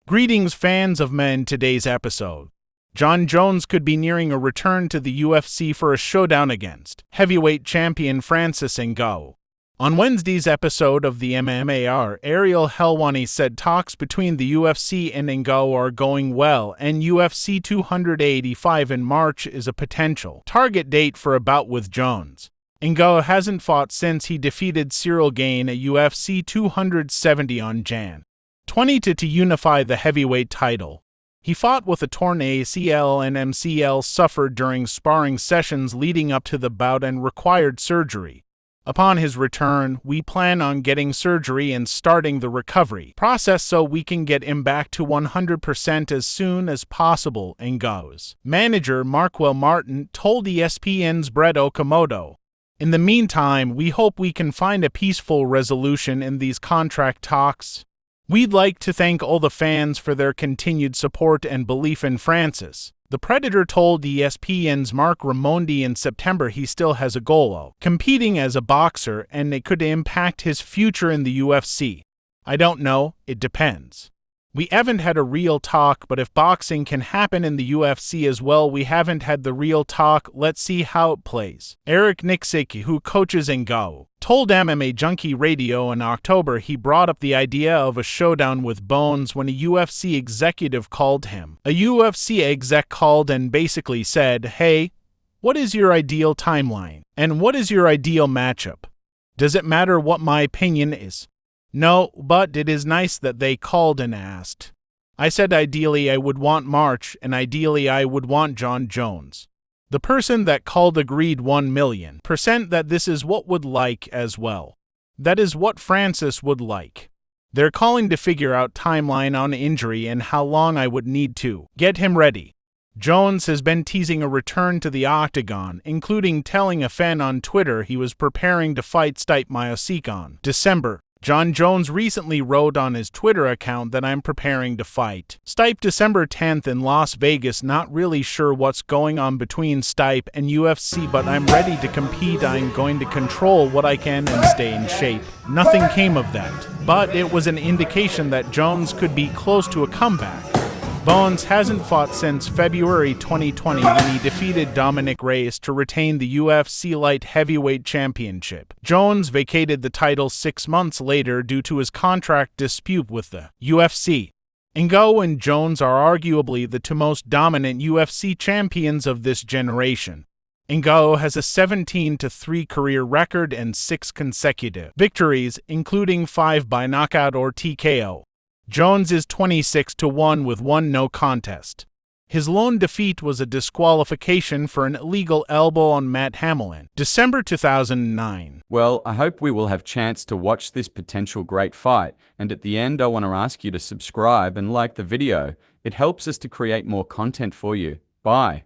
Greetings, fans of men. Today's episode. Jon Jones could be nearing a return to the UFC for a showdown against heavyweight champion Francis Ngannou. On Wednesday's episode of the MMAR, Ariel Helwani said talks between the UFC and Ngannou are going well, and UFC 285 in March is a potential target date for a bout with Jones. Ngannou hasn't fought since he defeated Cyril Gane at UFC 270 on Jan. 20 to unify the heavyweight title. He fought with a torn ACL and MCL suffered during sparring sessions leading up to the bout and required surgery. Upon his return, we plan on getting surgery and starting the recovery process so we can get him back to 100% as soon as possible, Ngannou's manager Markwell Martin told ESPN's Brett Okamoto. In the meantime, we hope we can find a peaceful resolution in these contract talks. We'd like to thank all the fans for their continued support and belief in Francis. The Predator told ESPN's Mark Raimondi in September he still has a goal of competing as a boxer and it could impact his future in the UFC. I don't know, it depends. We haven't had a real talk, but if boxing can happen in the UFC as well, we haven't had the real talk. Let's see how it plays. Eric Nixick, who coaches Ngannou, told MMA Junkie Radio in October he brought up the idea of a showdown with Bones when a UFC executive called him. A UFC exec called and basically said, "Hey, what is your ideal timeline? And what is your ideal matchup? Does it matter what my opinion is?" No, but it is nice that they called and asked. I said ideally I would want March, and ideally I would want Jon Jones. The person that called agreed 1,000,000% that this is what would like as well. That is what Francis would like. They're calling to figure out timeline on injury and how long I would need to get him ready. Jones has been teasing a return to the octagon, including telling a fan on Twitter he was preparing to fight Stipe Miocic on December. Jon Jones recently wrote on his Twitter account that I'm preparing to fight Stipe December 10th in Las Vegas. Not really sure what's going on between Stipe and UFC, but I'm ready to compete. I'm going to control what I can and stay in shape. Nothing came of that, but it was an indication that Jones could be close to a comeback. Bones hasn't fought since February 2020 when he defeated Dominic Reyes to retain the UFC Light Heavyweight Championship. Jones vacated the title 6 months later due to his contract dispute with the UFC. Ngannou and Jones are arguably the two most dominant UFC champions of this generation. Ngannou has a 17-3 career record and 6 consecutive victories, including 5 by knockout or TKO. Jones is 26-1 with 1 no contest. His lone defeat was a disqualification for an illegal elbow on Matt Hamlin, December 2009. Well, I hope we will have chance to watch this potential great fight, and at the end I want to ask you to subscribe and like the video. It helps us to create more content for you. Bye.